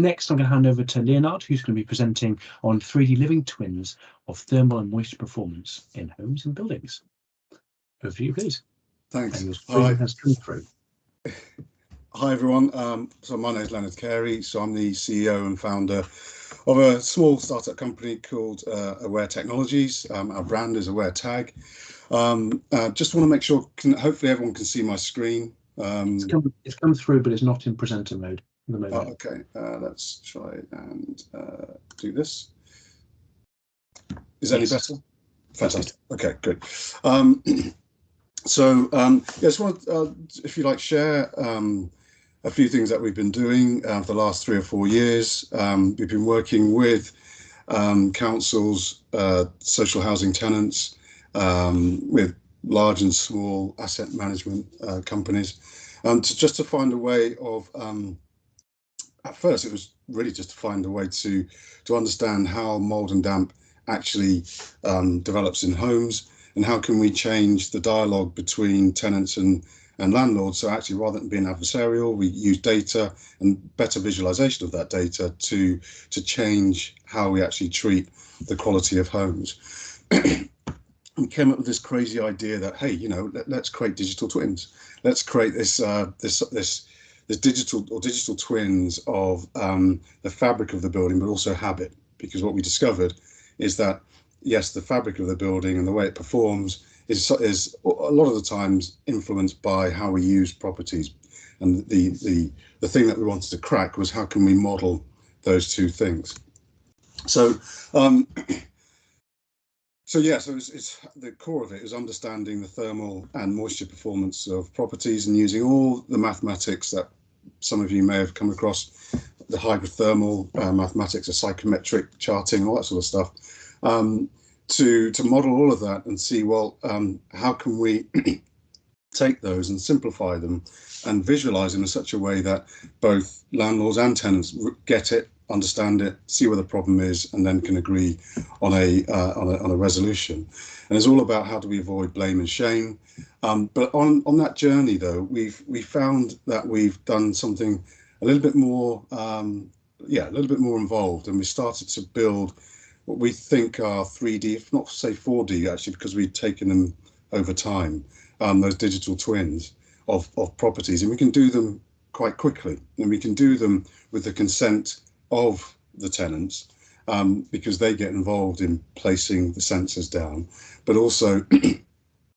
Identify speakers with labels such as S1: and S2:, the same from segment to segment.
S1: Next, I'm going to hand over to Leonard, who's going to be presenting on 3D living twins of thermal and moisture performance in homes and buildings. Over to you, please.
S2: Thanks.
S1: And your screen has come through.
S2: Hi, everyone. So my name is Leonard Carey. So I'm the CEO and founder of a small startup company called Awaretag. Our brand is Awaretag. Just want to make sure, hopefully everyone can see my screen.
S1: It's come through, but it's not in presenter mode at the moment.
S2: Okay, let's try and do this. Is that any better? Fantastic. Okay, good. Just want to, if you like, share a few things that we've been doing for the last 3 or 4 years. We've been working with councils, social housing tenants, with large and small asset management companies, to find a way of, at first it was really just to find a way to understand how mold and damp actually develops in homes, and how can we change the dialogue between tenants and landlords. So actually, rather than being adversarial, we use data and better visualization of that data to change how we actually treat the quality of homes. We came up with this crazy idea that, hey, you know, let's create digital twins. Let's create this digital twins of the fabric of the building, but also habit. Because what we discovered is that, yes, the fabric of the building and the way it performs is a lot of the times influenced by how we use properties. And the thing that we wanted to crack was, how can we model those two things? So it's the core of it is understanding the thermal and moisture performance of properties, and using all the mathematics that some of you may have come across, the hydrothermal mathematics, the psychometric charting, all that sort of stuff, to model all of that and see, well, how can we take those and simplify them and visualize them in such a way that both landlords and tenants get it, understand it, see where the problem is, and then can agree on a resolution. And it's all about, how do we avoid blame and shame. But on that journey, though, we found that we've done something a little bit more, involved, and we started to build what we think are 3D, if not say 4D, actually, because we've taken them over time, those digital twins of properties, and we can do them quite quickly, and we can do them with the consent of the tenants, because they get involved in placing the sensors down, but also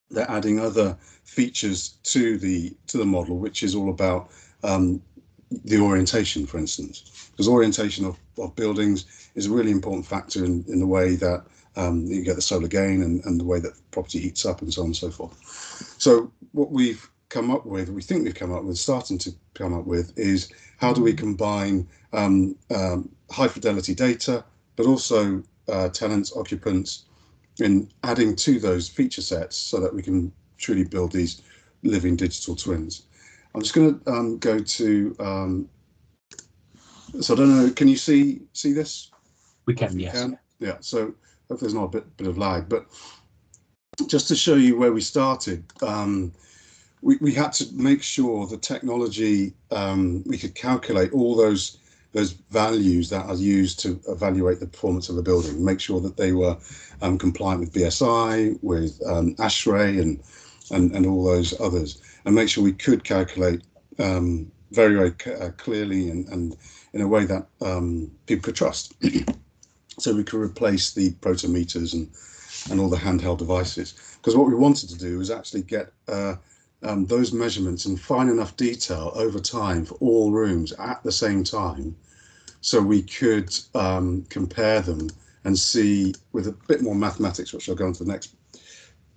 S2: they're adding other features to the model, which is all about the orientation, for instance, because orientation of buildings is a really important factor in the way that you get the solar gain and the way that property heats up and so on and so forth. So what we've come up with, starting to come up with, is how do we combine high fidelity data, but also tenants, occupants, in adding to those feature sets so that we can truly build these living digital twins. I'm just going to go to, so I don't know, can you see this?
S1: We can, yes.
S2: Yeah, so hopefully there's not a bit of lag, but just to show you where we started, we had to make sure the technology, we could calculate all those values that are used to evaluate the performance of the building, make sure that they were compliant with BSI, with ASHRAE and all those others, and make sure we could calculate very, very clearly and in a way that people could trust. So we could replace the protometers and all the handheld devices, because what we wanted to do was actually get those measurements in fine enough detail over time for all rooms at the same time, so we could compare them and see with a bit more mathematics, which I'll go on to the next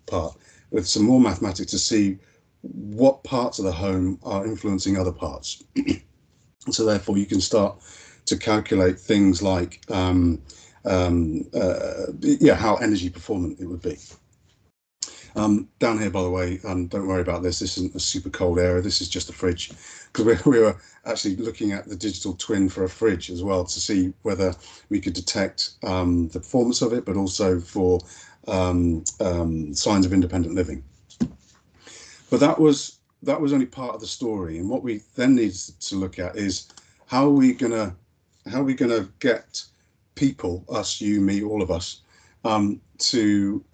S2: part, with some more mathematics to see what parts of the home are influencing other parts. So therefore you can start to calculate things like how energy performant it would be. Down here, by the way, don't worry about this. This isn't a super cold area. This is just a fridge, because we were actually looking at the digital twin for a fridge as well to see whether we could detect the performance of it, but also for signs of independent living. But that was only part of the story. And what we then needed to look at is, how are we going to how are we going to get people, us, you, me, all of us, to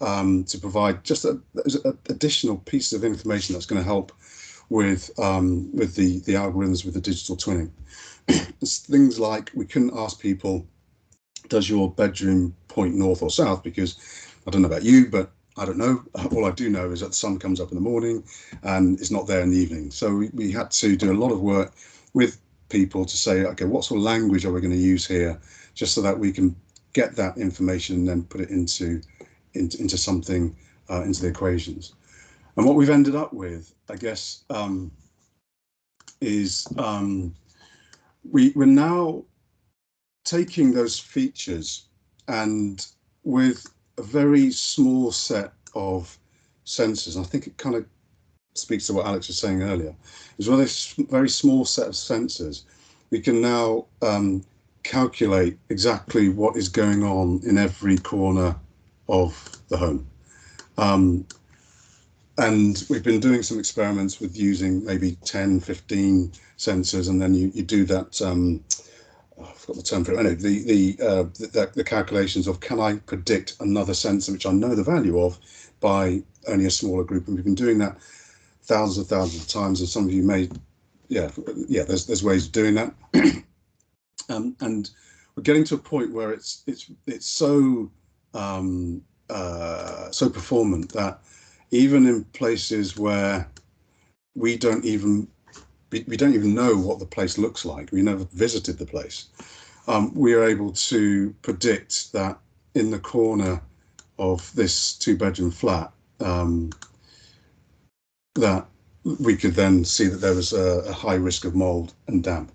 S2: provide just an additional piece of information that's going to help with the algorithms with the digital twinning. It's things like we couldn't ask people, does your bedroom point north or south? Because I don't know about you, but I don't know. All I do know is that the sun comes up in the morning and it's not there in the evening. So we had to do a lot of work with people to say, okay, what sort of language are we going to use here, just so that we can get that information and then put it into something, into the equations. And what we've ended up with, I guess, is we're now taking those features, and with a very small set of sensors, and I think it kind of speaks to what Alex was saying earlier, is with a very small set of sensors, we can now calculate exactly what is going on in every corner of the home. And we've been doing some experiments with using maybe 10, 15 sensors, and then you do that, I forgot the term for it. Anyway, the calculations of, can I predict another sensor which I know the value of by only a smaller group? And we've been doing that thousands of times, and some of you may, there's ways of doing that. And we're getting to a point where it's so so performant that even in places where we don't even know what the place looks like, we never visited the place, we are able to predict that in the corner of this 2-bedroom flat, that we could then see that there was a high risk of mold and damp.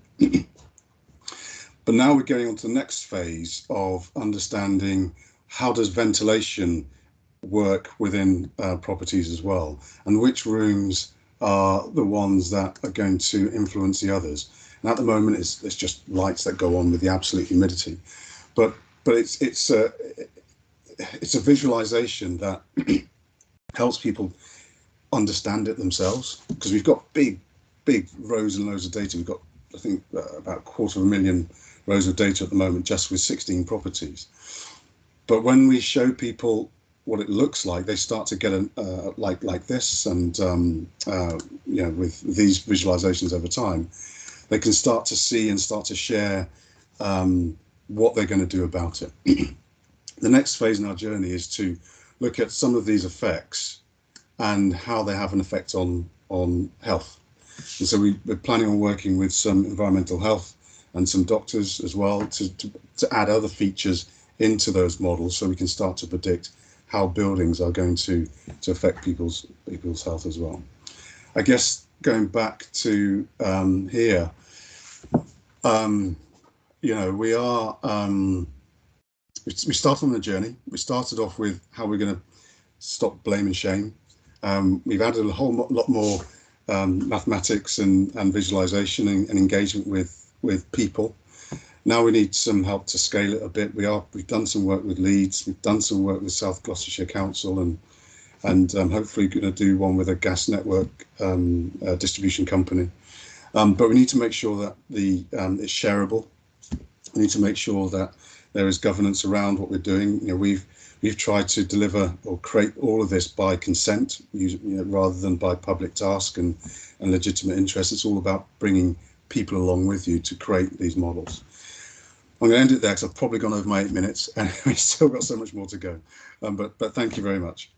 S2: But now we're getting on to the next phase of understanding, how does ventilation work within properties as well, and which rooms are the ones that are going to influence the others. And at the moment, it's just lights that go on with the absolute humidity, but it's a visualization that helps people understand it themselves, because we've got big rows and loads of data. We've got, I think, about 250,000 rows of data at the moment, just with 16 properties. But when we show people what it looks like, they start to get like this, and with these visualizations over time, they can start to see and start to share what they're going to do about it. The next phase in our journey is to look at some of these effects and how they have an effect on health. And so we're planning on working with some environmental health and some doctors as well to add other features into those models, so we can start to predict how buildings are going to affect people's health as well. I guess going back to here, we are we start on the journey. We started off with how we're going to stop blame and shame. We've added a whole lot more mathematics and visualization and engagement with people. Now we need some help to scale it a bit. We've done some work with Leeds. We've done some work with South Gloucestershire Council, and hopefully going to do one with a gas network distribution company. But we need to make sure that it's shareable. We need to make sure that there is governance around what we're doing. We've tried to deliver or create all of this by consent, rather than by public task and legitimate interest. It's all about bringing people along with you to create these models. I'm going to end it there because I've probably gone over my 8 minutes, and we've still got so much more to go. But thank you very much.